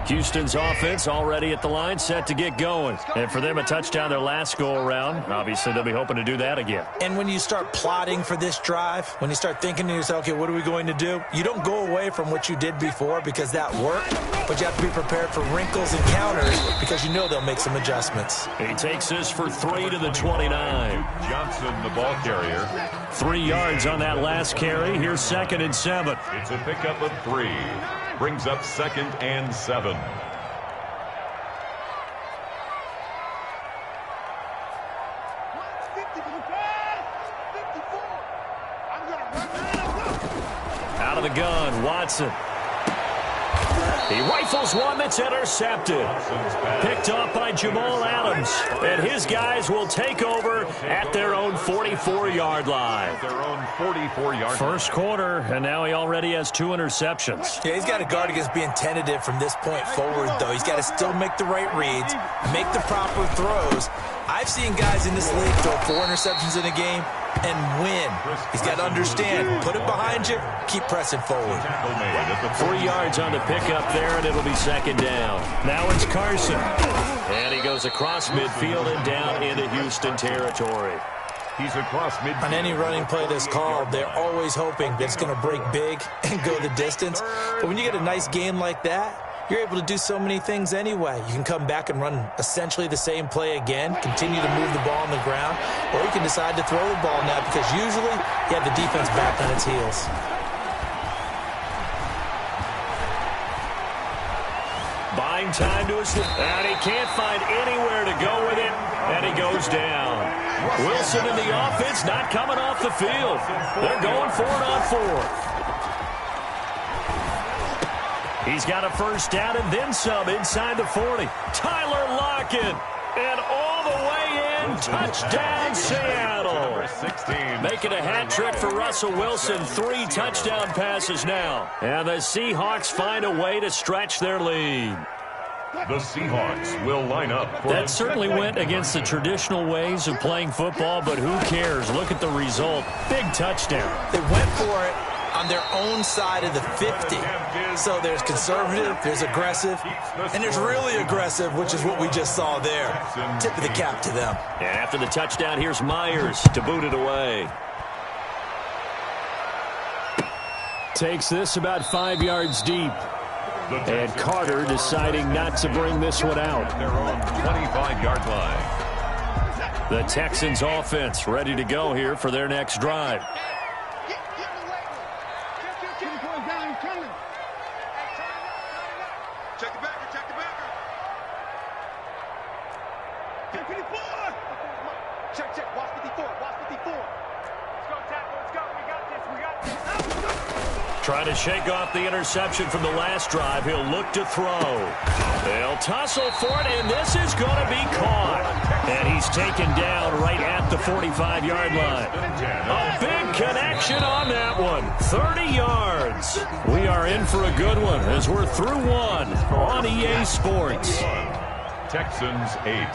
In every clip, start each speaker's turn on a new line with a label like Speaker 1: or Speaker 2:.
Speaker 1: Houston's offense already at the line, set to get going. And for them, a touchdown their last go-around. Obviously, they'll be hoping to do that again.
Speaker 2: And when you start plotting for this drive, when you start thinking to yourself, okay, what are we going to do? You don't go away from what you did before because that worked, but you have to be prepared for wrinkles and counters because you know they'll make some adjustments.
Speaker 1: He takes this for 3 to the 29.
Speaker 3: Johnson, the ball carrier.
Speaker 1: 3 yards on that last carry. Here's 2nd and 7.
Speaker 3: It's a pickup of 3. Brings up 2nd and 7.
Speaker 1: Out of the gun, Watson. He rifles one that's intercepted. Picked off by Jamal Adams. And his guys will take over at their own 44-yard line. First quarter, and now he already has 2 interceptions.
Speaker 2: Yeah, he's got to guard against being tentative from this point forward, though. He's got to still make the right reads, make the proper throws. I've seen guys in this league throw 4 interceptions in a game and win. He's got to understand, put it behind you, keep pressing forward.
Speaker 1: 3 yards on the pickup there, and it'll be 2nd down. Now it's Carson. And he goes across midfield and down into Houston territory.
Speaker 3: He's across midfield.
Speaker 2: On any running play that's called, they're always hoping that it's going to break big and go the distance. But when you get a nice game like that, you're able to do so many things anyway. You can come back and run essentially the same play again, continue to move the ball on the ground, or you can decide to throw the ball now because usually you have the defense back on its heels.
Speaker 1: Buying time to his and he can't find anywhere to go with it, and he goes down. Wilson in the offense not coming off the field. They're going for it on 4th. He's got a first down and then some inside the 40. Tyler Lockett, and all the way in, touchdown Seattle. Making a hat trick for Russell Wilson, 3 touchdown passes now. And the Seahawks find a way to stretch their lead.
Speaker 3: The Seahawks will line up.
Speaker 1: That certainly went against the traditional ways of playing football, but who cares? Look at the result. Big touchdown.
Speaker 2: They went for it on their own side of the 50. So there's conservative, there's aggressive, and there's really aggressive, which is what we just saw there. Tip of the cap to them.
Speaker 1: And after the touchdown, here's Myers to boot it away. Takes this about 5 yards deep. And Carter deciding not to bring this one out.
Speaker 3: Their own 25-yard line.
Speaker 1: The Texans offense ready to go here for their next drive. Trying to shake off the interception from the last drive. He'll look to throw. They'll tussle for it, and this is going to be caught. And he's taken down right at the 45-yard line. A big connection on that one. 30 yards. We are in for a good one as we're through one on EA Sports.
Speaker 3: Texans 8.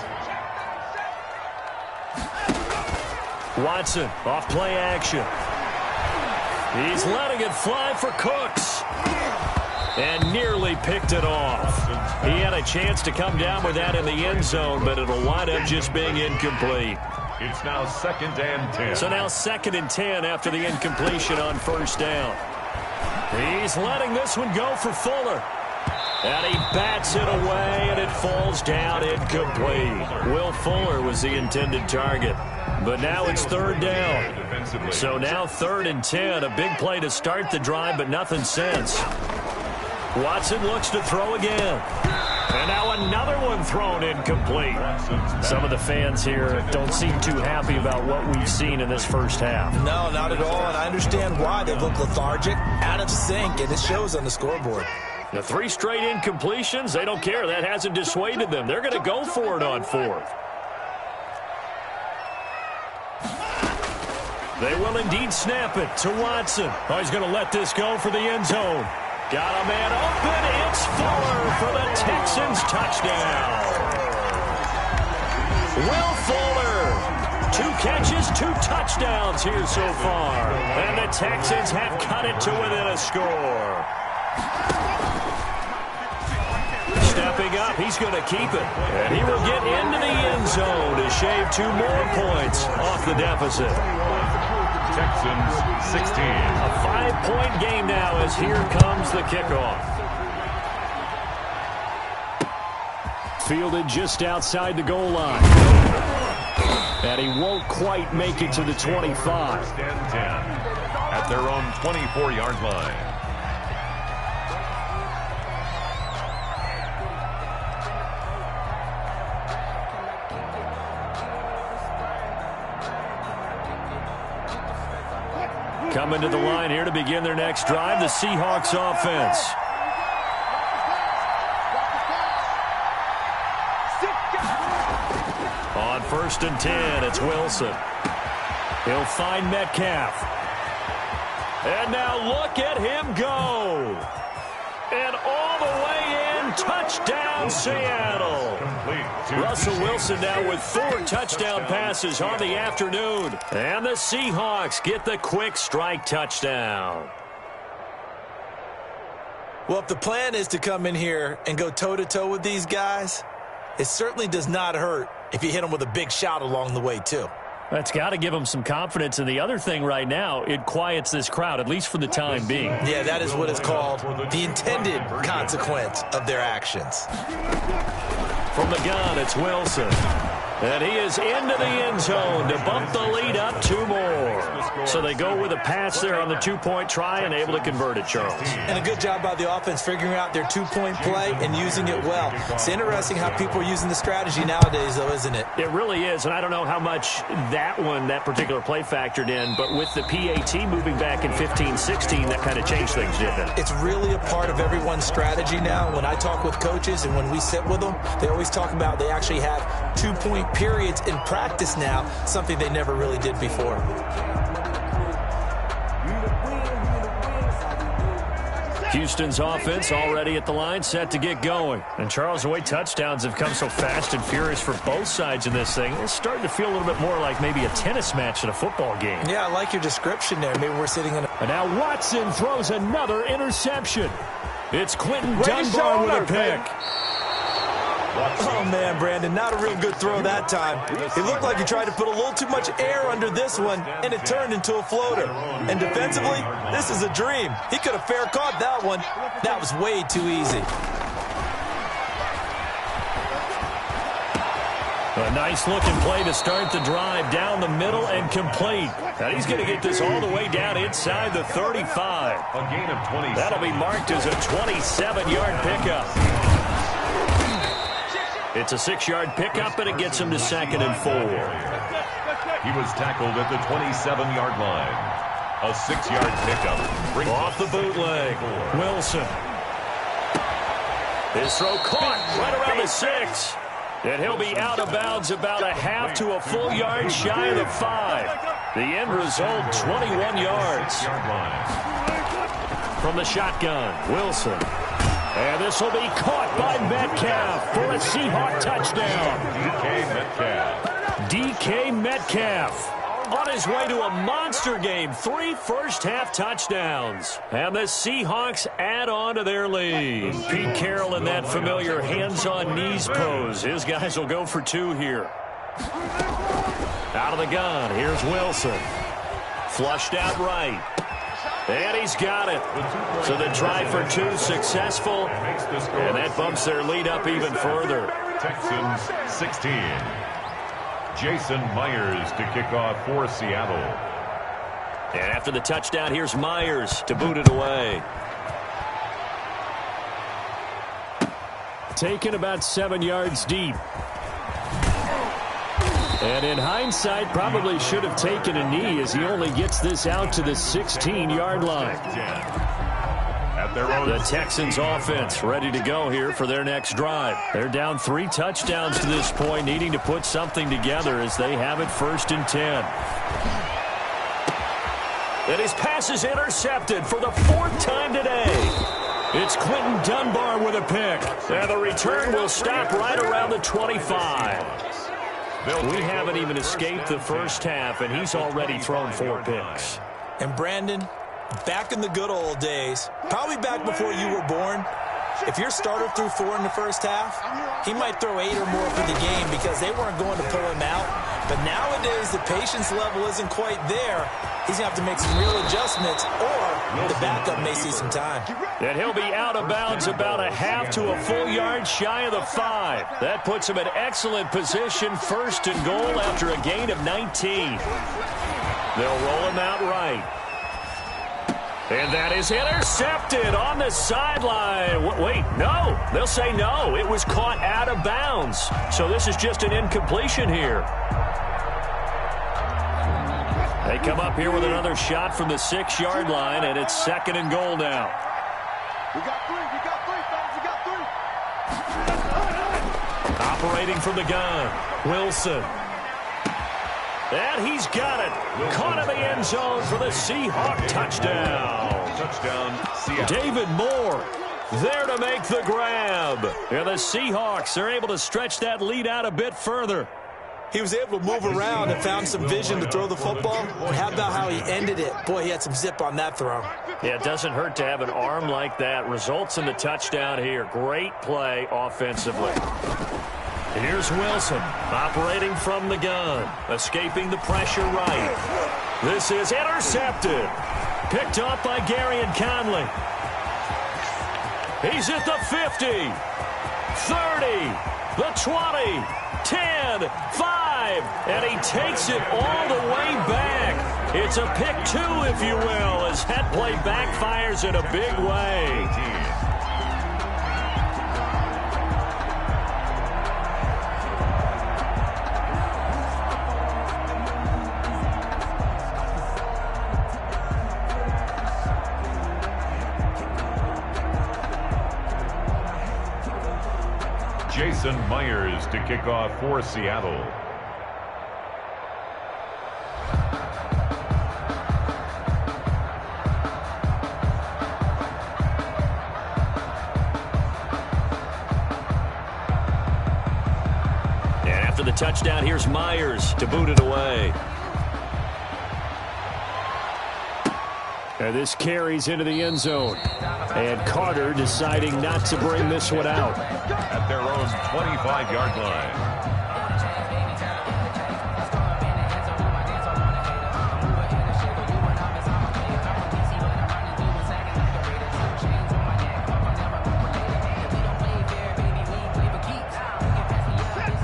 Speaker 1: Watson off play action. He's letting it fly for Cooks. And nearly picked it off. He had a chance to come down with that in the end zone, but it'll wind up just being incomplete.
Speaker 3: It's now 2nd and 10.
Speaker 1: So now 2nd and 10 after the incompletion on first down. He's letting this one go for Fuller. And he bats it away, and it falls down incomplete. Will Fuller was the intended target. But now it's 3rd down. So now 3rd and 10. A big play to start the drive, but nothing since. Watson looks to throw again. And now another one thrown incomplete. Some of the fans here don't seem too happy about what we've seen in this first half.
Speaker 2: No, not at all, and I understand why. They look lethargic, out of sync, and it shows on the scoreboard.
Speaker 1: The 3 straight incompletions, they don't care. That hasn't dissuaded them. They're going to go for it on 4th. They will indeed snap it to Watson. Oh, he's going to let this go for the end zone. Got a man open. It's Fuller for the Texans touchdown. Will Fuller. 2 catches, 2 touchdowns here so far. And the Texans have cut it to within a score. Stepping up, he's going to keep it. And he will get into the end zone to shave 2 more points off the deficit.
Speaker 3: Texans 16.
Speaker 1: A 5-point game now as here comes the kickoff. Fielded just outside the goal line. And he won't quite make it to the 25.
Speaker 3: First and 10 at their own 24-yard line.
Speaker 1: Coming to the line here to begin their next drive, the Seahawks offense. On 1st and 10, it's Wilson. He'll find Metcalf. And now look at him go. And all the way in, touchdown Seattle. Russell Wilson now with 4 touchdown passes on the afternoon. And the Seahawks get the quick strike touchdown.
Speaker 2: Well, if the plan is to come in here and go toe-to-toe with these guys, it certainly does not hurt if you hit them with a big shot along the way, too.
Speaker 1: That's got to give them some confidence. And the other thing right now, it quiets this crowd, at least for the time being.
Speaker 2: Yeah, that is what is called the intended consequence of their actions.
Speaker 1: From the gun, it's Wilson. And he is into the end zone to bump the lead up 2 more. So they go with a pass there on the 2-point try and able to convert it, Charles.
Speaker 2: And a good job by the offense figuring out their 2-point play and using it well. It's interesting how people are using the strategy nowadays, though, isn't it?
Speaker 1: It really is, and I don't know how much that particular play factored in, but with the PAT moving back in 15-16, that kind of changed things, didn't it?
Speaker 2: It's really a part of everyone's strategy now. When I talk with coaches and when we sit with them, they always talk about they actually have 2-point periods in practice now, something they never really did before.
Speaker 1: Houston's offense already at the line, set to get going. And Charles, the way touchdowns have come so fast and furious for both sides in this thing, it's starting to feel a little bit more like maybe a tennis match in a football game.
Speaker 2: Yeah, I like your description there. Maybe we're sitting in a...
Speaker 1: And now Watson throws another interception. It's Quentin Dunbar with a pick.
Speaker 2: Oh, man, Brandon, not a real good throw that time. It looked like he tried to put a little too much air under this one, and it turned into a floater. And defensively, this is a dream. He could have fair caught that one. That was way too easy.
Speaker 1: A nice-looking play to start the drive down the middle and complete. And he's going to get this all the way down inside the 35.
Speaker 3: A gain of 20.
Speaker 1: That'll be marked as a 27-yard pickup. It's a 6-yard pickup, and it gets him to 2nd and 4.
Speaker 3: He was tackled at the 27-yard line. A 6-yard pickup.
Speaker 1: Off the bootleg. Wilson. His throw caught right around the 6. And he'll be out of bounds about a half to a full yard shy of the 5. The end result, 21 yards. From the shotgun, Wilson. And this will be caught by Metcalf for a Seahawk touchdown. DK Metcalf on his way to a monster game. 3 first-half touchdowns. And the Seahawks add on to their lead. Pete Carroll in that familiar hands-on-knees pose. His guys will go for 2 here. Out of the gun, here's Wilson. Flushed out right. And he's got it. So the try for 2 successful. And that bumps their lead up even further.
Speaker 3: Texans 16. Jason Myers to kick off for Seattle.
Speaker 1: And after the touchdown, here's Myers to boot it away. Taken about 7 yards deep. And in hindsight, probably should have taken a knee as he only gets this out to the 16-yard line. The Texans offense ready to go here for their next drive. They're down 3 touchdowns to this point, needing to put something together as they have it 1st and 10. And his pass is intercepted for the 4th time today. It's Quentin Dunbar with a pick. And the return will stop right around the 25. We haven't even escaped the first half, and he's already thrown 4 picks.
Speaker 2: And Brandon, back in the good old days, probably back before you were born, if your starter threw 4 in the first half, he might throw 8 or more for the game because they weren't going to pull him out. But nowadays, the patience level isn't quite there. He's going to have to make some real adjustments, or the backup may see some time.
Speaker 1: And he'll be out of bounds about a half to a full yard shy of the 5. That puts him in excellent position, 1st and goal after a gain of 19. They'll roll him out right. And that is intercepted on the sideline. Wait, no. They'll say no. It was caught out of bounds. So this is just an incompletion here. They come up here with another shot from the 6-yard line, and it's 2nd and goal now.
Speaker 4: We got 3, fellas. We got 3.
Speaker 1: Operating from the gun, Wilson. And he's got it. Caught in the end zone for the Seahawk touchdown.
Speaker 3: Touchdown, Seattle.
Speaker 1: David Moore there to make the grab. And the Seahawks are able to stretch that lead out a bit further.
Speaker 2: He was able to move around and found some vision to throw the football. And how about how he ended it? Boy, he had some zip on that throw.
Speaker 1: Yeah, it doesn't hurt to have an arm like that. Results in the touchdown here. Great play offensively. Here's Wilson operating from the gun, escaping the pressure right. This is intercepted. Picked up by Garyon Conley. He's at the 50, 30, the 20, 10, 5, and he takes it all the way back. It's a pick 2, if you will, as that play backfires in a big way.
Speaker 3: Jason Myers to kick off for Seattle.
Speaker 1: And after the touchdown, here's Myers to boot it away. And this carries into the end zone. And Carter deciding not to bring this one out.
Speaker 3: At their own 25-yard line.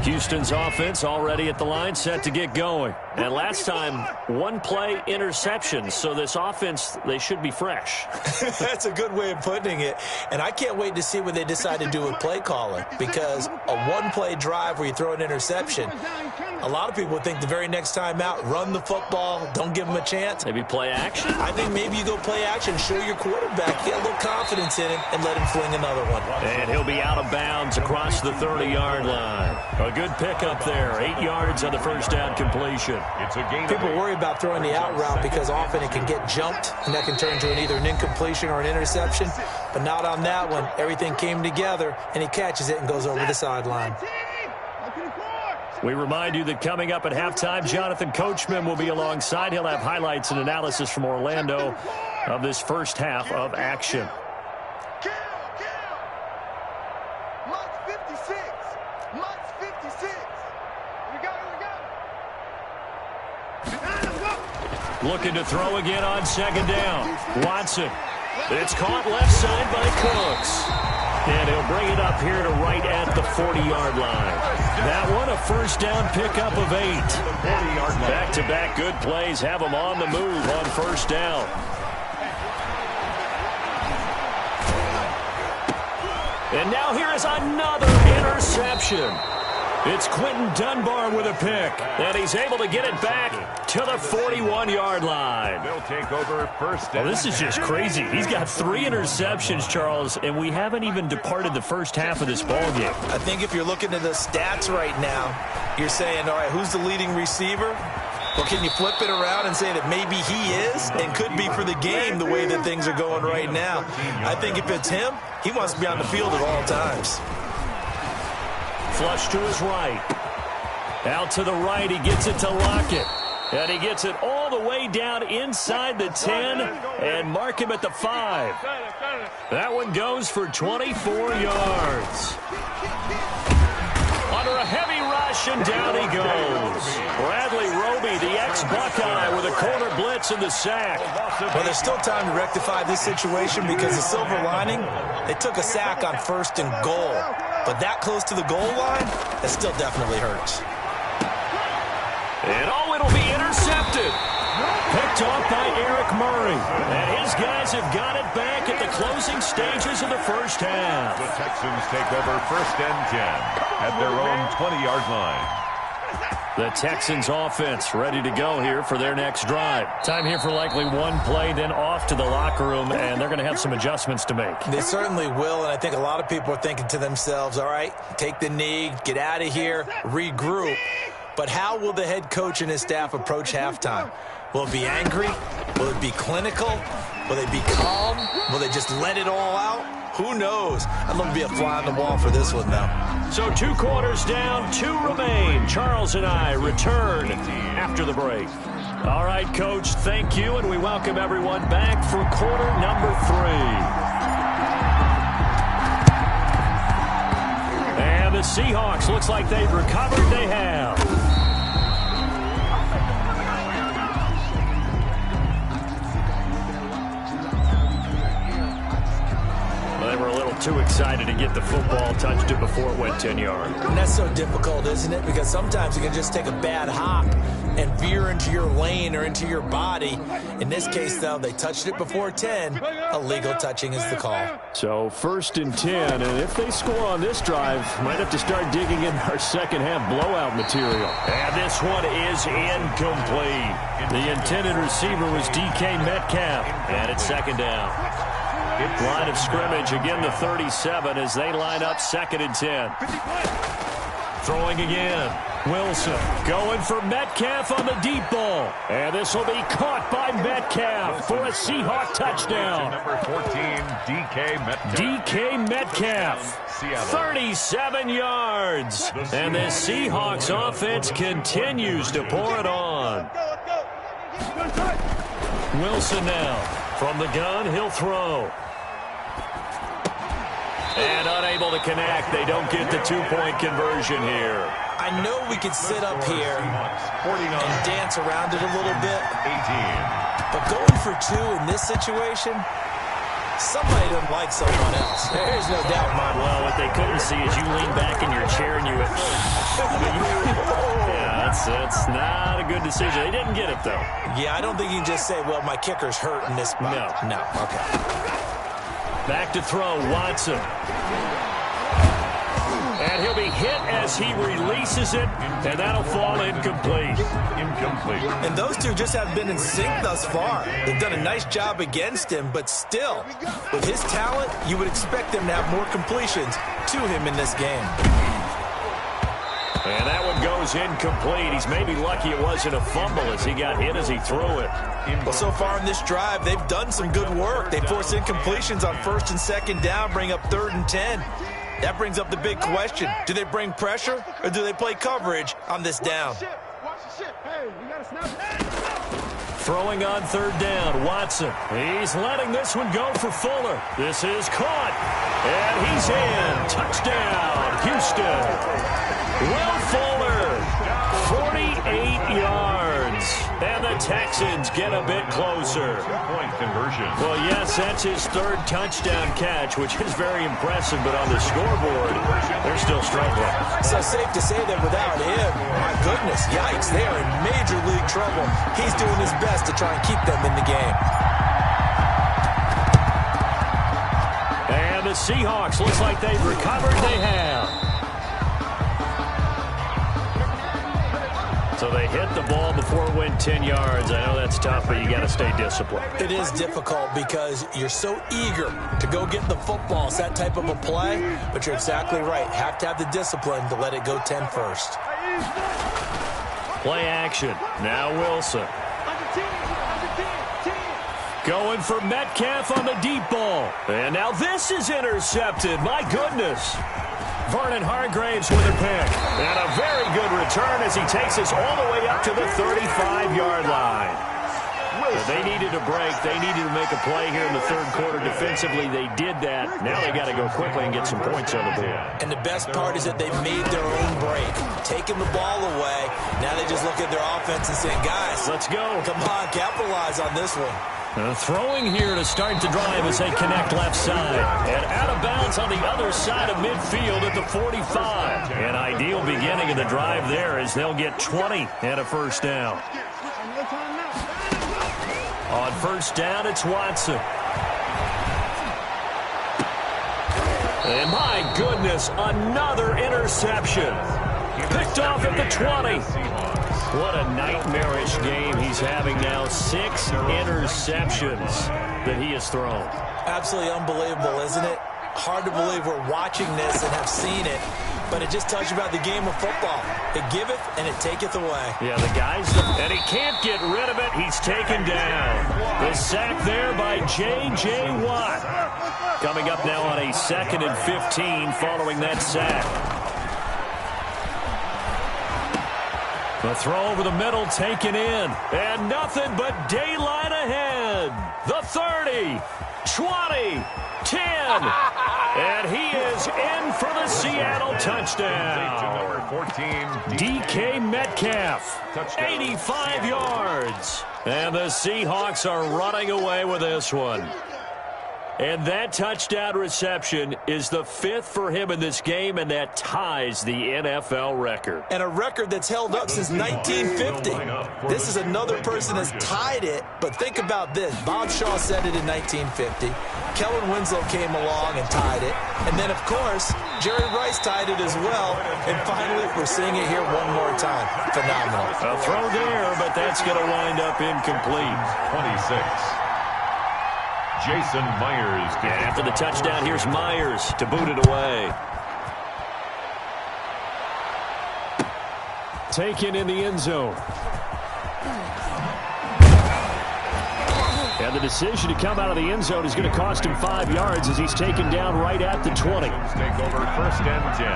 Speaker 1: Houston's offense already at the line, set to get going. And last time, 1-play interception. So this offense, they should be fresh.
Speaker 2: That's a good way of putting it. And I can't wait to see what they decide to do with play calling. Because a 1-play drive where you throw an interception, a lot of people would think the very next time out, run the football, don't give them a chance.
Speaker 1: Maybe play action?
Speaker 2: I think maybe you go play action, show your quarterback, get a little confidence in him, and let him fling another one.
Speaker 1: And he'll be out of bounds across the 30-yard line. A good pickup there. 8 yards on the first down completion.
Speaker 3: It's a gain.
Speaker 2: People worry about throwing the out route because often it can get jumped, and that can turn into either an incompletion or an interception. But not on that one. Everything came together, and he catches it and goes over the sideline.
Speaker 1: We remind you that coming up at halftime, Jonathan Coachman will be alongside. He'll have highlights and analysis from Orlando of this first half of action. Looking to throw again on second down. Watson. It's caught left side by Cooks. And he'll bring it up here to right at the 40-yard line. That one, a first down pickup of 8. Back-to-back good plays have him on the move on first down. And now here is another interception. It's Quentin Dunbar with a pick, and he's able to get it back to the 41-yard line.
Speaker 3: They'll take over first down.
Speaker 1: Well, this is just crazy. He's got 3 interceptions, Charles, and we haven't even departed the first half of this ballgame.
Speaker 2: I think if you're looking at the stats right now, you're saying, all right, who's the leading receiver? Or can you flip it around and say that maybe he is and could be for the game the way that things are going right now? I think if it's him, he wants to be on the field at all times.
Speaker 1: Flush to his right. Out to the right, he gets it to Lockett. And he gets it all the way down inside the 10 and mark him at the 5. That one goes for 24 yards. Under a heavy rush, and down he goes. Bradley Roby, the ex-Buckeye, with a corner blitz and the sack.
Speaker 2: Well, there's still time to rectify this situation because the silver lining, they took a sack on 1st and goal. But that close to the goal line, that still definitely hurts.
Speaker 1: And it'll be intercepted. Picked off by Eric Murray. And his guys have got it back at the closing stages of the first half.
Speaker 3: The Texans take over 1st and 10 at their own 20-yard line.
Speaker 1: The Texans offense ready to go here for their next drive. Time here for likely one play, then off to the locker room, and they're going to have some adjustments to make.
Speaker 2: They certainly will, and I think a lot of people are thinking to themselves, all right, take the knee, get out of here, regroup. But how will the head coach and his staff approach halftime? Will it be angry? Will it be clinical? Will they be calm? Will they just let it all out? Who knows? I'd love to be a fly on the wall for this one, though.
Speaker 1: So 2 quarters down, 2 remain. Charles and I return after the break. All right, Coach, thank you, and we welcome everyone back for quarter number 3. And the Seahawks, looks like they've recovered. They have. They were a little too excited to get the football, touched it before it went 10 yards.
Speaker 2: And that's so difficult, isn't it? Because sometimes you can just take a bad hop and veer into your lane or into your body. In this case, though, they touched it before 10. Illegal touching is the call.
Speaker 1: So 1st and 10, and if they score on this drive, might have to start digging in our second half blowout material. And this one is incomplete. The intended receiver was DK Metcalf, and it's 2nd down. Line of scrimmage, again the 37 as they line up 2nd and 10. Throwing again. Wilson going for Metcalf on the deep ball. And this will be caught by Metcalf for a Seahawk touchdown.
Speaker 3: Number 14, DK Metcalf.
Speaker 1: DK Metcalf, 37 yards. And the Seahawks offense continues to pour it on. Wilson now. From the gun, he'll throw. And unable to connect. They don't get the 2-point conversion here.
Speaker 2: I know we could sit up here and dance around it a little bit.
Speaker 3: 18.
Speaker 2: But going for 2 in this situation, somebody doesn't like someone else. There's no doubt in my mind.
Speaker 1: Well, what they couldn't see is you lean back in your chair and you went, yeah, that's not a good decision. They didn't get it, though.
Speaker 2: Yeah, I don't think you can just say, well, my kicker's hurt in this spot. No. Okay.
Speaker 1: Back to throw, Watson. And he'll be hit as he releases it, and that'll fall incomplete.
Speaker 2: And those two just haven't been in sync thus far. They've done a nice job against him, but still, with his talent, you would expect them to have more completions to him in this game.
Speaker 1: And that one goes incomplete. He's maybe lucky it wasn't a fumble as he got hit as he threw it.
Speaker 2: Well, so far in this drive, they've done some good work. They force incompletions on 1st and 2nd down, bring up 3rd and 10. That brings up the big question. Do they bring pressure or do they play coverage on this down?
Speaker 1: Throwing on 3rd down, Watson. He's letting this one go for Fuller. This is caught. And he's in. Touchdown, Houston. Will Fuller, 48 yards. And the Texans get a bit closer.
Speaker 3: 2-point conversion.
Speaker 1: Well, yes, that's his 3rd touchdown catch, which is very impressive, but on the scoreboard, they're still struggling.
Speaker 2: So safe to say that without him, my goodness, yikes, they are in major league trouble. He's doing his best to try and keep them in the game.
Speaker 1: And the Seahawks, looks like they've recovered. They have. So they hit the ball before it went 10 yards. I know that's tough, but you got to stay disciplined.
Speaker 2: It is difficult because you're so eager to go get the football. It's that type of a play, but you're exactly right. Have to have the discipline to let it go 10 first.
Speaker 1: Play action. Now Wilson. Going for Metcalf on the deep ball. And now this is intercepted. My goodness. Vernon Hargraves with a pick. And a very good return as he takes us all the way up to the 35-yard line. They needed a break. They needed to make a play here in the third quarter. Defensively, they did that. Now they got to go quickly and get some points on the board.
Speaker 2: And the best part is that they made their own break. Taking the ball away, now they just look at their offense and say, guys,
Speaker 1: let's go.
Speaker 2: Come on, capitalize on this one.
Speaker 1: Throwing here to start the drive as they connect left side. And out of bounds on the other side of midfield at the 45. An ideal beginning of the drive there as they'll get 20 and a first down. On first down, it's Watson. And my goodness, another interception. Picked off at the 20. What a nightmarish game he's having now. 6 interceptions that he has thrown.
Speaker 2: Absolutely unbelievable, isn't it? Hard to believe we're watching this and have seen it. But it just tells you about the game of football. It giveth and it taketh away.
Speaker 1: Yeah, the guys, and he can't get rid of it. He's taken down. The sack there by J.J. Watt. Coming up now on a 2nd and 15 following that sack. The throw over the middle taken in. And nothing but daylight ahead. The 30, 20, 10. And he is in for the Seattle touchdown. 14, DK Metcalf, 85 yards. And the Seahawks are running away with this one. And that touchdown reception is the 5th for him in this game, and that ties the NFL record.
Speaker 2: And a record that's held up since 1950. This is another person that's tied it, but think about this. Bob Shaw said it in 1950. Kellen Winslow came along and tied it. And then, of course, Jerry Rice tied it as well. And finally, we're seeing it here one more time. Phenomenal.
Speaker 1: A throw there, but that's going to wind up incomplete.
Speaker 3: 26. Jason Myers.
Speaker 1: And after the touchdown, here's Myers to boot it away. Taken in the end zone. And the decision to come out of the end zone is going to cost him 5 yards as he's taken down right at the 20.
Speaker 3: Take over 1st and 10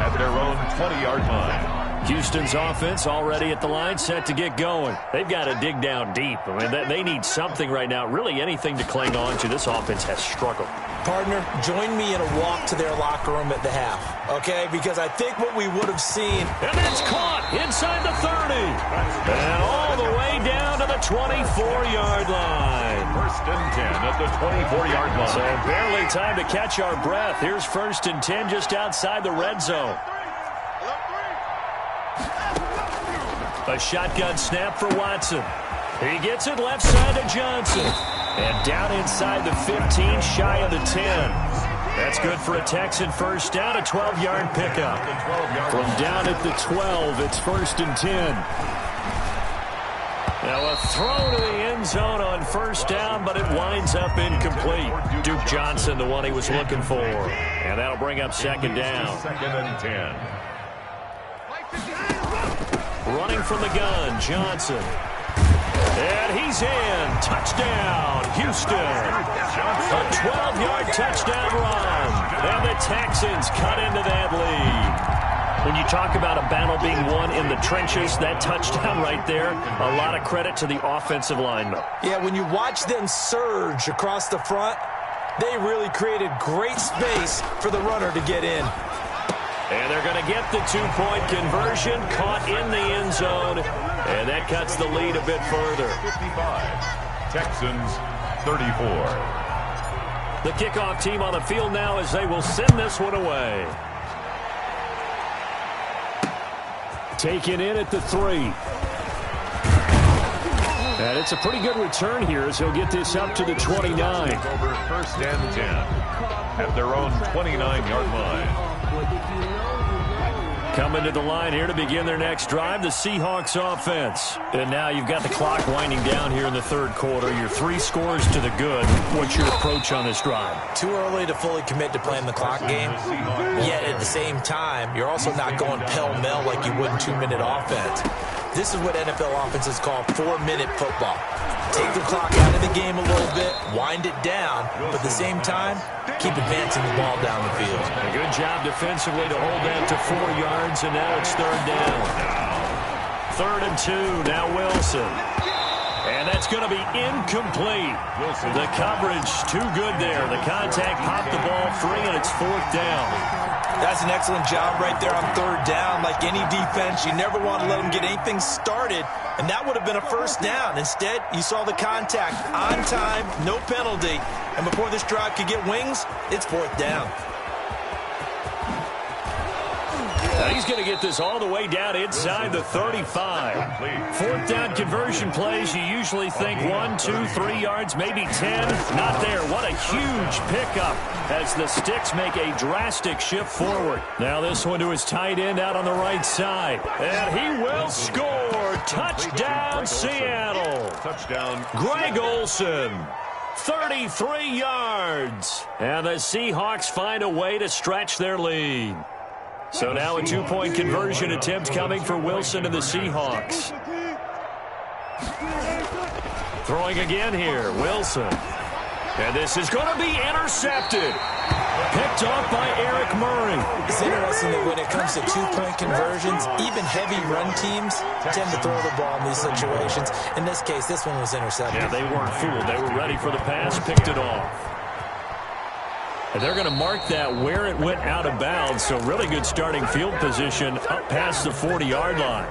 Speaker 3: at their own 20-yard line.
Speaker 1: Houston's offense already at the line, set to get going. They've got to dig down deep. I mean, they need something right now, really anything to cling on to. This offense has struggled.
Speaker 2: Partner, join me in a walk to their locker room at the half, okay? Because I think what we would have seen...
Speaker 1: And it's caught inside the 30. And all the way down to the 24-yard line.
Speaker 3: 1st and 10 at the 24-yard line.
Speaker 1: So barely time to catch our breath. Here's 1st and 10 just outside the red zone. A shotgun snap for Watson. He gets it left side to Johnson. And down inside the 15, shy of the 10. That's good for a Texan first down, a 12-yard pickup. From down at the 12, it's 1st and 10. Now a throw to the end zone on 1st down, but it winds up incomplete. Duke Johnson, the one he was looking for. And that'll bring up 2nd down.
Speaker 3: 2nd and 10.
Speaker 1: Running from the gun, Johnson. And he's in. Touchdown, Houston. A 12-yard touchdown run. And the Texans cut into that lead. When you talk about a battle being won in the trenches, that touchdown right there, a lot of credit to the offensive linemen.
Speaker 2: Yeah, when you watch them surge across the front, they really created great space for the runner to get in.
Speaker 1: And they're going to get the 2-point conversion, caught in the end zone, and that cuts the lead a bit further.
Speaker 3: 55, Texans 34.
Speaker 1: The kickoff team on the field now as they will send this one away. Taken in at the 3. And it's a pretty good return here as he'll get this up to the 29.
Speaker 3: Over 1st and 10 at their own 29-yard line.
Speaker 1: Coming to the line here to begin their next drive, the Seahawks offense. And now you've got the clock winding down here in the third quarter. Your 3 scores to the good. What's your approach on this drive?
Speaker 2: Too early to fully commit to playing the clock game. Yet at the same time, you're also not going pell-mell like you would in 2-minute offense. This is what NFL offenses call 4-minute football. take the clock out of the game a little bit, wind it down, but at the same time, keep advancing the ball down the field.
Speaker 1: A good job defensively to hold that to 4 yards, and now it's third down. 3rd and 2, now Wilson. And that's going to be incomplete. The coverage too good there. The contact popped the ball free, and it's 4th down.
Speaker 2: That's an excellent job right there on 3rd down. Like any defense, you never want to let them get anything started, and that would have been a 1st down. Instead, you saw the contact on time, no penalty, and before this drive could get wings, it's 4th down.
Speaker 1: Now he's going to get this all the way down inside the 35. 4th down conversion plays, you usually think 1, 2, 3 yards, maybe 10. Not there. What a huge pickup as the Sticks make a drastic shift forward. Now this one to his tight end out on the right side. And he will score. Touchdown, Seattle.
Speaker 3: Touchdown,
Speaker 1: Greg Olsen. 33 yards. And the Seahawks find a way to stretch their lead. So now a 2-point conversion attempt coming for Wilson and the Seahawks. Throwing again here, Wilson. And this is going to be intercepted. Picked off by Eric Murray.
Speaker 2: It's interesting that when it comes to 2-point conversions, even heavy run teams tend to throw the ball in these situations. In this case, this one was intercepted.
Speaker 1: Yeah, they weren't fooled. They were ready for the pass, picked it off. And they're going to mark that where it went out of bounds, so really good starting field position up past the 40-yard line.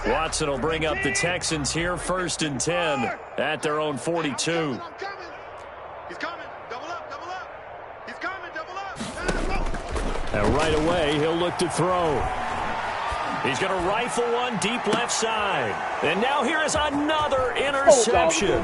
Speaker 1: Watson will bring up the Texans here, 1st and 10 at their own 42.
Speaker 4: He's coming. Double up, double up. He's coming, double up.
Speaker 1: And right away, he'll look to throw. He's going to rifle one deep left side. And now here is another interception.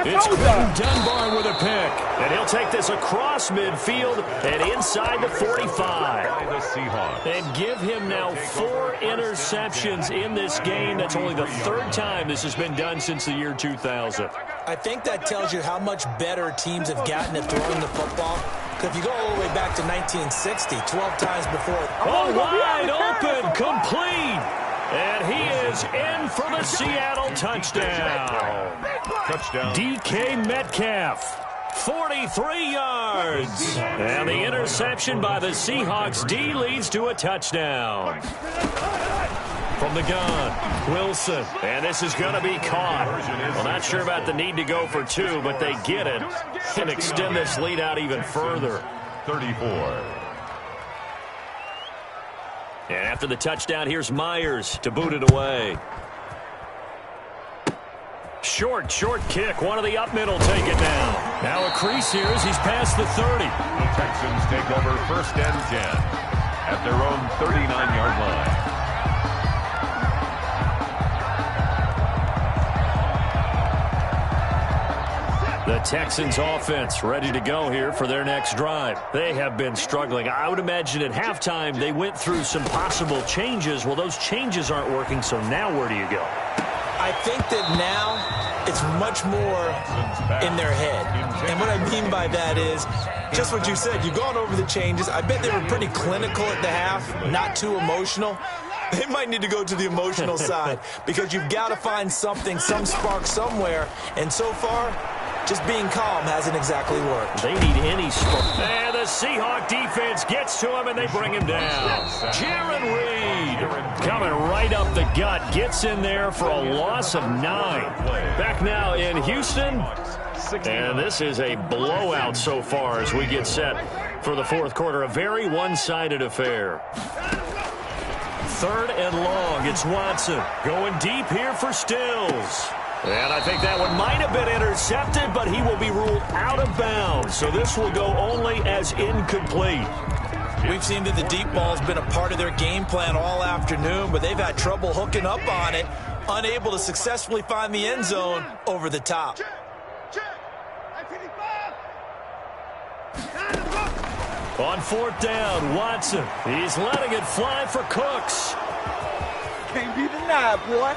Speaker 1: It's Quentin Dunbar with a pick. And he'll take this across midfield and inside the 45.
Speaker 3: the Seahawks.
Speaker 1: And give him now 4 interceptions in this game. That's only the 3rd time this has been done since the year 2000.
Speaker 2: I think that tells you how much better teams have gotten at throwing the football. If you go all the way back to 1960, 12 times before.
Speaker 1: Oh, wide open, complete. And he is in for the Seattle touchdown.
Speaker 3: Touchdown.
Speaker 1: DK Metcalf, 43 yards. And the interception by the Seahawks D leads to a touchdown. From the gun, Wilson. And this is going to be caught. Well, not sure about the need to go for 2, but they get it and extend this lead out even further.
Speaker 3: 34.
Speaker 1: And after the touchdown, here's Myers to boot it away. Short kick. One of the up middle take it down. Now a crease here as he's past the 30.
Speaker 3: The Texans take over 1st and 10 at their own 39-yard line.
Speaker 1: The Texans offense ready to go here for their next drive. They have been struggling. I would imagine at halftime they went through some possible changes. Well, those changes aren't working, so now where do you go?
Speaker 2: I think that now it's much more in their head. And what I mean by that is just what you said. You've gone over the changes. I bet they were pretty clinical at the half, not too emotional. They might need to go to the emotional side because you've got to find something, some spark somewhere. And so far, just being calm hasn't exactly worked.
Speaker 1: They need any spark. And the Seahawk defense gets to him, and they bring him down. Jaron Reed coming right up the gut. Gets in there for a loss of 9. Back now in Houston. And this is a blowout so far as we get set for the 4th quarter. A very one-sided affair. 3rd and long. It's Watson going deep here for Stills. And I think that one might have been intercepted, but he will be ruled out of bounds. So this will go only as incomplete.
Speaker 2: We've seen that the deep ball's been a part of their game plan all afternoon, but they've had trouble hooking up on it, unable to successfully find the end zone over the top.
Speaker 1: On 4th down, Watson. He's letting it fly for Cooks.
Speaker 4: Can't be denied, boy.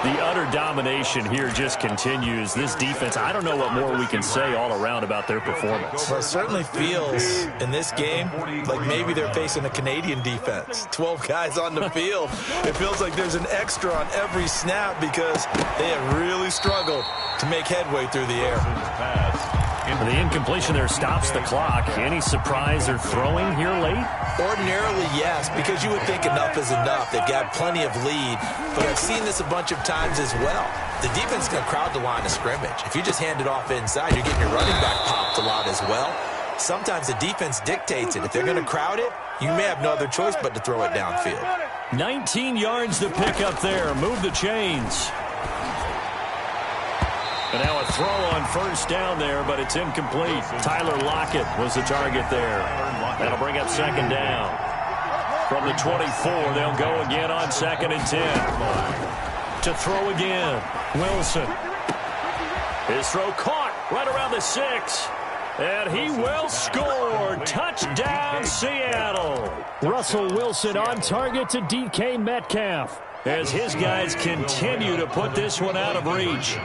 Speaker 1: The utter domination here just continues. This defense, I don't know what more we can say all around about their performance.
Speaker 2: Well, it certainly feels in this game like maybe they're facing a Canadian defense. 12 guys on the field. It feels like there's an extra on every snap because they have really struggled to make headway through the air.
Speaker 1: The incompletion there stops the clock. Any surprise they're throwing here late?
Speaker 2: Ordinarily, yes, because you would think enough is enough. They've got plenty of lead, but I've seen this a bunch of times as well. The defense is going to crowd the line of scrimmage. If you just hand it off inside, you're getting your running back popped a lot as well. Sometimes the defense dictates it. If they're going to crowd it, you may have no other choice but to throw it downfield.
Speaker 1: 19 yards to pick up there. Move the chains. And now a throw on first down there, but it's incomplete. Tyler Lockett was the target there. That'll bring up second down. From the 24, they'll go again on 2nd and 10. To throw again, Wilson. His throw caught right around the 6. And he will score. Touchdown, Seattle. Russell Wilson on target to DK Metcalf as his guys continue to put this one out of reach.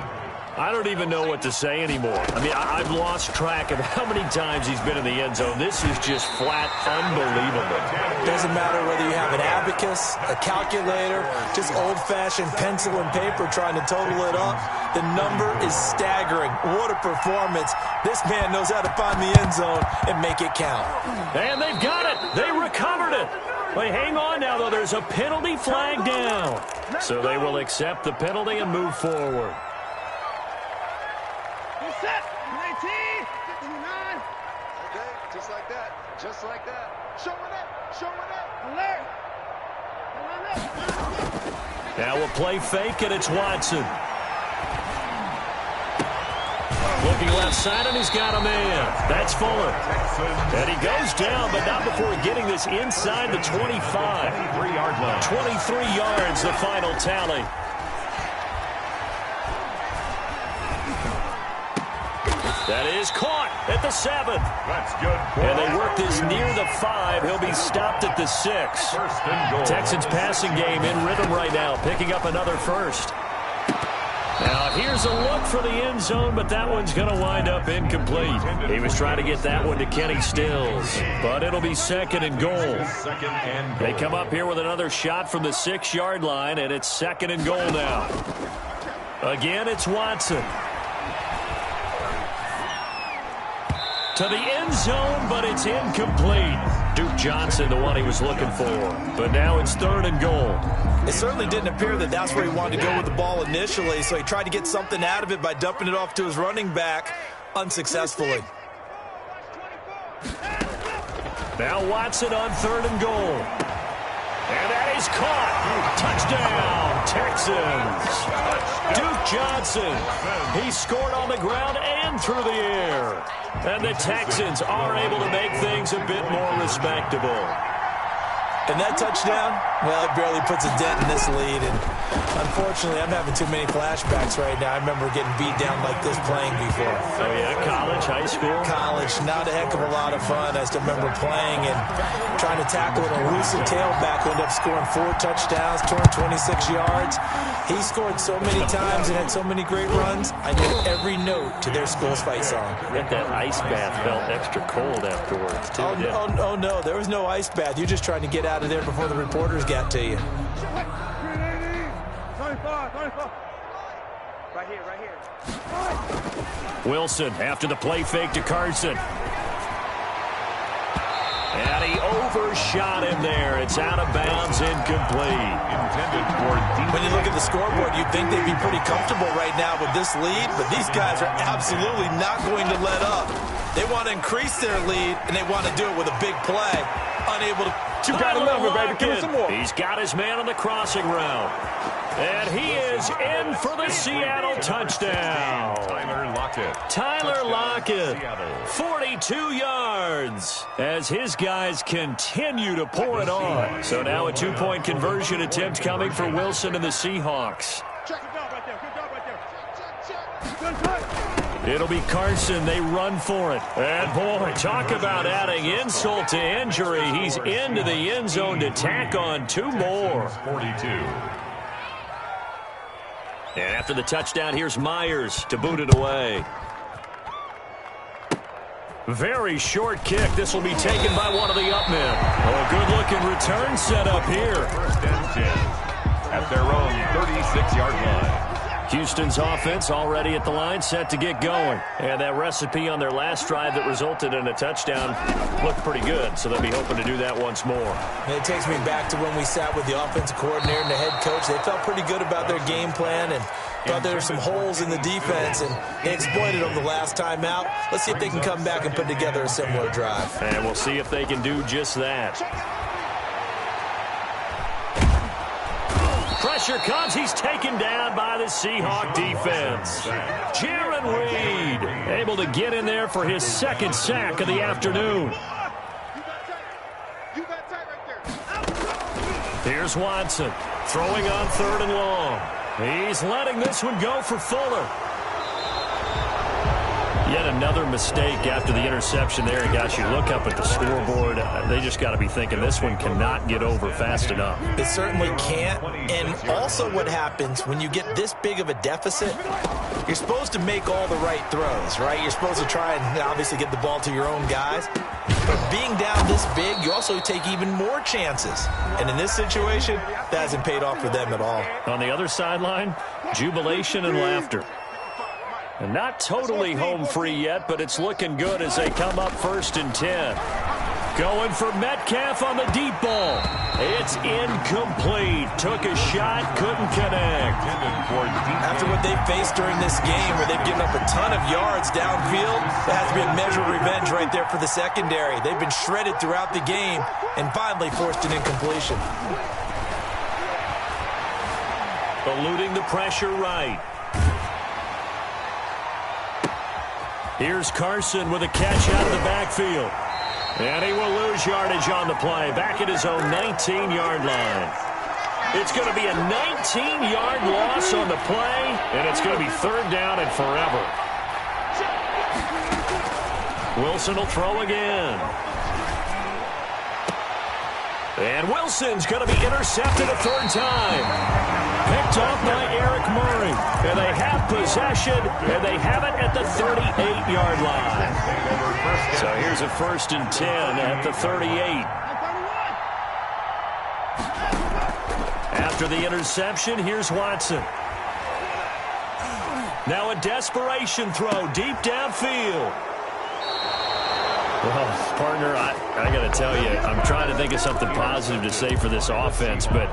Speaker 1: I don't even know what to say anymore. I mean, I've lost track of how many times he's been in the end zone. This is just flat unbelievable.
Speaker 2: Doesn't matter whether you have an abacus, a calculator, just old-fashioned pencil and paper trying to total it up. The number is staggering. What a performance. This man knows how to find the end zone and make it count.
Speaker 1: And they've got it. They recovered it. Wait, hang on now, though. There's a penalty flag down. So they will accept the penalty and move forward.
Speaker 4: Just like that. Just like that. Showing it. Showing it. Alert.
Speaker 1: Now we'll play fake, and it's Watson. Looking left side, and he's got a man. That's Fuller. And he goes down, but not before getting this inside the 25.
Speaker 3: 23-yard line.
Speaker 1: 23 yards, the final tally. That is caught at the 7.
Speaker 3: That's good.
Speaker 1: And they work this near the 5. He'll be stopped at the 6.
Speaker 3: First and goal.
Speaker 1: Texans passing game in rhythm right now, picking up another first. Now here's a look for the end zone, but that one's going to wind up incomplete. He was trying to get that one to Kenny Stills, but it'll be 2nd and goal.
Speaker 3: Second and goal.
Speaker 1: They come up here with another shot from the 6-yard line, and it's 2nd and goal now. Again, it's Watson. To the end zone, but it's incomplete. Duke Johnson, the one he was looking for. But now it's 3rd and goal.
Speaker 2: It certainly didn't appear that that's where he wanted to go with the ball initially, so he tried to get something out of it by dumping it off to his running back unsuccessfully.
Speaker 1: Now Watson on 3rd and goal. And that is caught. Touchdown, Texans. Duke Johnson. He scored on the ground and through the air. And the Texans are able to make things a bit more respectable.
Speaker 2: And that touchdown, well, it barely puts a dent in this lead. And unfortunately, I'm having too many flashbacks right now. I remember getting beat down like this playing before.
Speaker 1: Oh, yeah, college, high school?
Speaker 2: College, not a heck of a lot of fun. I still remember playing and trying to tackle an elusive tailback who ended up scoring 4 touchdowns, 226 yards. He scored so many times and had so many great runs. I knew every note to their school's fight song.
Speaker 1: I bet that ice bath felt extra cold afterwards, too.
Speaker 2: Oh, no, there was no ice bath. You're just trying to get out of there before the reporters got to you.
Speaker 4: 24. Right here.
Speaker 1: Wilson after the play fake to Carson. And he overshot him there. It's out of bounds, incomplete.
Speaker 3: Intended for deep.
Speaker 2: When you look at the scoreboard, you'd think they'd be pretty comfortable right now with this lead, but these guys are absolutely not going to let up. They want to increase their lead, and they want to do it with a big play. Unable to...
Speaker 5: You gotta love it, baby. Give me some more.
Speaker 1: He's got his man on the crossing route. And he is in for the Seattle touchdown. Tyler Lockett, 42 yards, as his guys continue to pour it on. So now a 2-point conversion attempt coming for Wilson and the Seahawks. It'll be Carson. They run for it. And, boy, talk about adding insult to injury. He's into the end zone to tack on 2 more.
Speaker 3: 42.
Speaker 1: And after the touchdown, here's Myers to boot it away. Very short kick. This will be taken by one of the up men. Oh, good-looking return set up here.
Speaker 3: First and 10 at their own 36-yard line.
Speaker 1: Houston's offense already at the line, set to get going. And that recipe on their last drive that resulted in a touchdown looked pretty good, so they'll be hoping to do that once more.
Speaker 2: And it takes me back to when we sat with the offensive coordinator and the head coach. They felt pretty good about their game plan and thought there were some holes in the defense, and they exploited them the last time out. Let's see if they can come back and put together a similar drive.
Speaker 1: And we'll see if they can do just that. Pressure comes. He's taken down by the Seahawk defense. Jaron Reed able to get in there for his second sack of the afternoon. Here's Watson throwing on 3rd and long. He's letting this one go for Fuller. Yet another mistake after the interception there. Got you look up at the scoreboard. They just got to be thinking this one cannot get over fast enough.
Speaker 2: It certainly can't. And also what happens when you get this big of a deficit, you're supposed to make all the right throws, right? You're supposed to try and obviously get the ball to your own guys. But being down this big, you also take even more chances. And in this situation, that hasn't paid off for them at all.
Speaker 1: On the other sideline, jubilation and laughter. And not totally home free yet, but it's looking good as they come up 1st and 10. Going for Metcalf on the deep ball. It's incomplete. Took a shot, couldn't connect.
Speaker 2: After what they've faced during this game, where they've given up a ton of yards downfield, there has to be a measure of revenge right there for the secondary. They've been shredded throughout the game and finally forced an incompletion.
Speaker 1: Eluding the pressure right. Here's Carson with a catch out of the backfield. And he will lose yardage on the play. Back at his own 19-yard line. It's going to be a 19-yard loss on the play, and it's going to be 3rd down and forever. Wilson will throw again. And Wilson's going to be intercepted a 3rd time. Picked off by Eric Murray. And they have possession, and they have it at the 38-yard line. So here's a 1st and 10 at the 38. After the interception, here's Watson. Now a desperation throw deep downfield. Well, partner, I got to tell you, I'm trying to think of something positive to say for this offense, but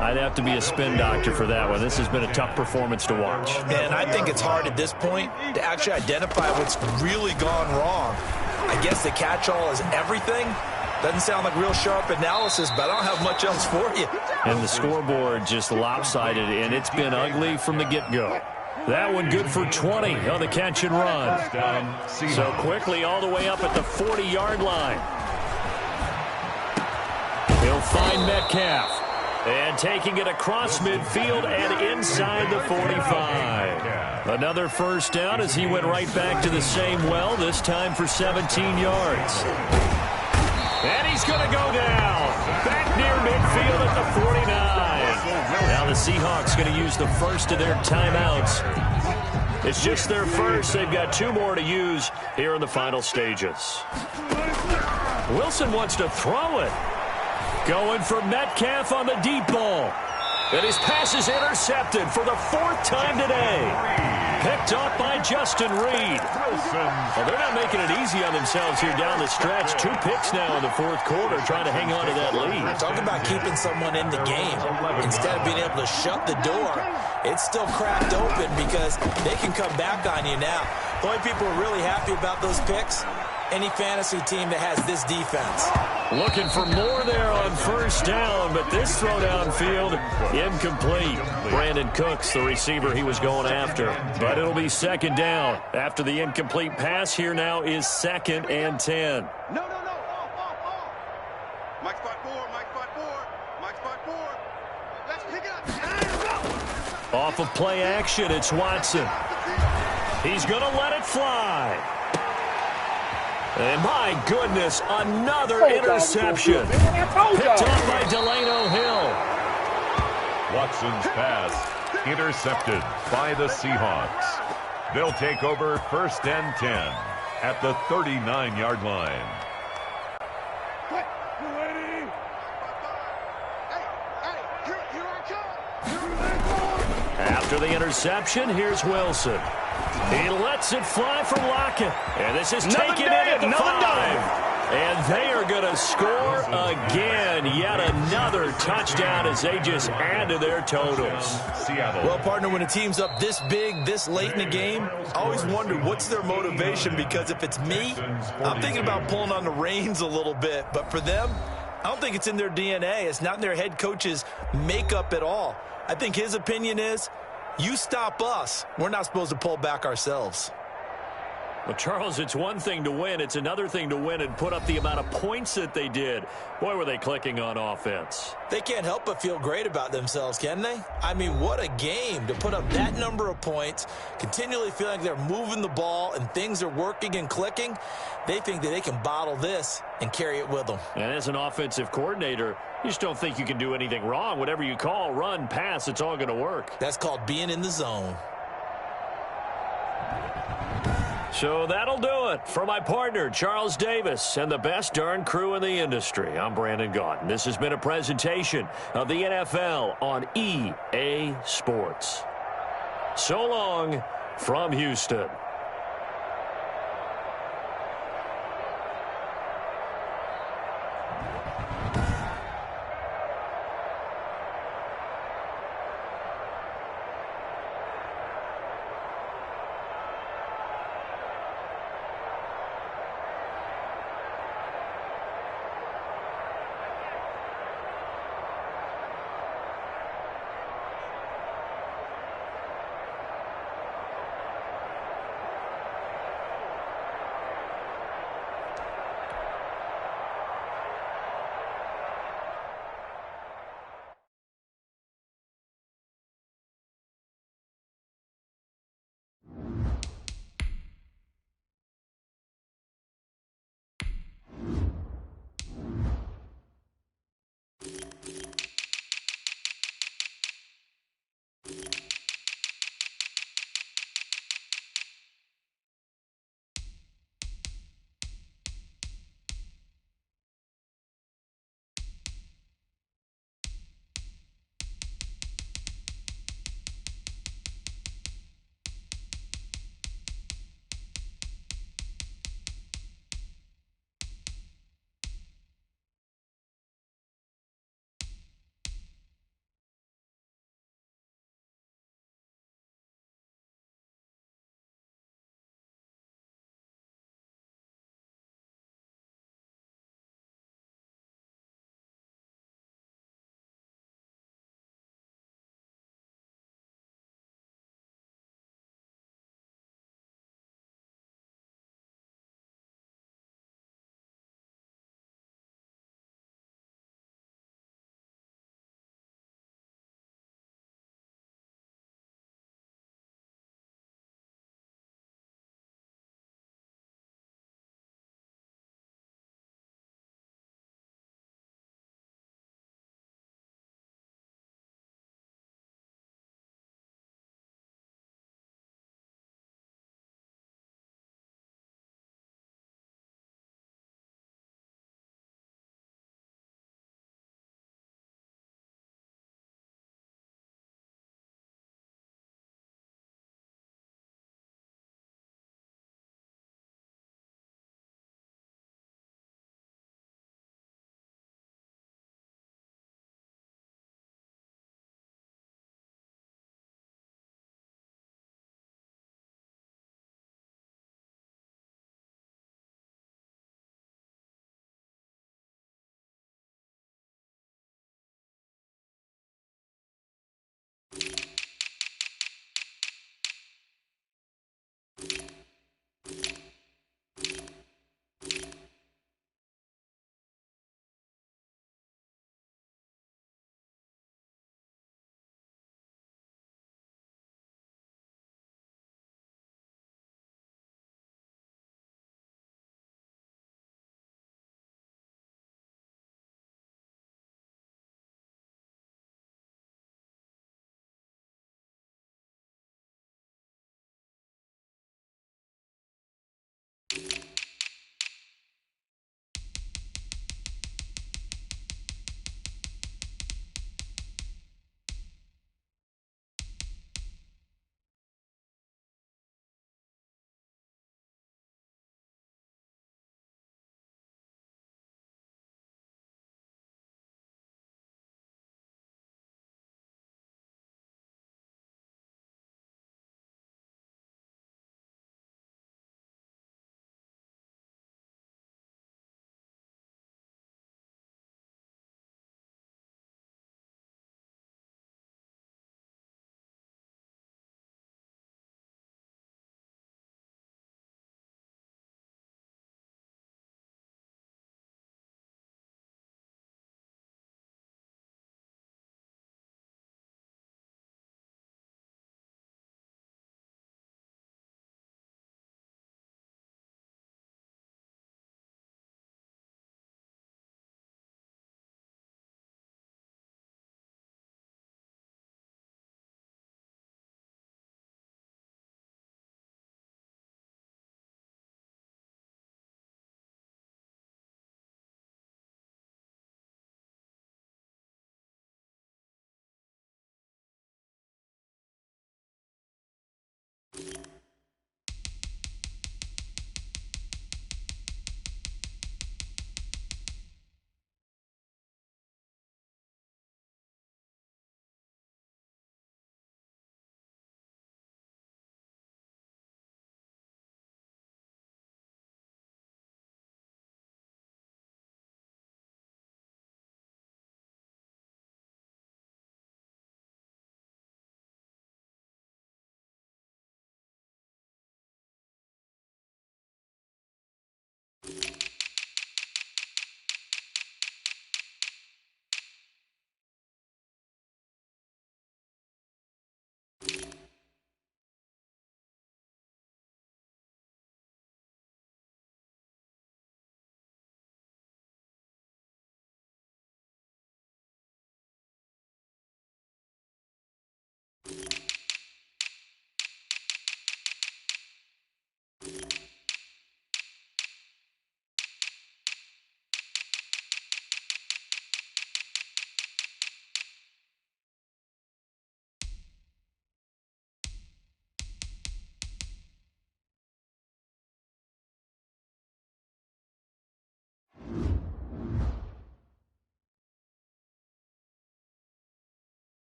Speaker 1: I'd have to be a spin doctor for that one. This has been a tough performance to watch.
Speaker 2: And I think it's hard at this point to actually identify what's really gone wrong. I guess the catch-all is everything. Doesn't sound like real sharp analysis, but I don't have much else for you.
Speaker 1: And the scoreboard just lopsided, and it's been ugly from the get-go. That one good for 20 on the catch and run. So quickly all the way up at the 40-yard line. He'll find Metcalf. And taking it across midfield and inside the 45. Another 1st down as he went right back to the same well, this time for 17 yards. And he's going to go down. Back near midfield at the 49. Now the Seahawks going to use the first of their timeouts. It's just their first. They've got 2 more to use here in the final stages. Wilson wants to throw it. Going for Metcalf on the deep ball. And his pass is intercepted for the 4th time today. Picked off by Justin Reed. Well, they're not making it easy on themselves here down the stretch. 2 picks now in the 4th quarter, trying to hang on to that lead.
Speaker 2: Talk about keeping someone in the game. Instead of being able to shut the door, it's still cracked open because they can come back on you now. The only people who are really happy about those picks, any fantasy team that has this defense.
Speaker 1: Looking for more there on 1st down, but this throw downfield, incomplete. Brandon Cooks, the receiver he was going after. But it'll be 2nd down. After the incomplete pass, here now is 2nd and 10.
Speaker 4: No. Mike spot 4, Mike spot 4, Mike spot 4. Let's pick it up.
Speaker 1: Off of play action, it's Watson. He's going to let it fly. And my goodness, another interception. Picked up by Delano Hill.
Speaker 3: Watson's pass Intercepted by the Seahawks. They'll take over 1st and 10 at the 39-yard line.
Speaker 1: After the interception, here's Wilson. He lets it fly for Lockett. And this is taken in at the 5. And they are going to score again. Yet another touchdown as they just add to their totals.
Speaker 3: Seattle.
Speaker 2: Well, partner, when a team's up this big, this late in the game, I always wonder what's their motivation, because if it's me, I'm thinking about pulling on the reins a little bit. But for them, I don't think it's in their DNA. It's not in their head coach's makeup at all. I think his opinion is, you stop us, we're not supposed to pull back ourselves.
Speaker 1: Well, Charles, it's one thing to win. It's another thing to win and put up the amount of points that they did. Boy, were they clicking on offense.
Speaker 2: They can't help but feel great about themselves, can they? I mean, what a game to put up that number of points, continually feeling like they're moving the ball and things are working and clicking. They think that they can bottle this and carry it with them.
Speaker 1: And as an offensive coordinator, you just don't think you can do anything wrong. Whatever you call, run, pass, it's all going to work.
Speaker 2: That's called being in the zone.
Speaker 1: So that'll do it for my partner, Charles Davis, and the best darn crew in the industry. I'm Brandon Gaudin. This has been a presentation of the NFL on EA Sports. So long from Houston.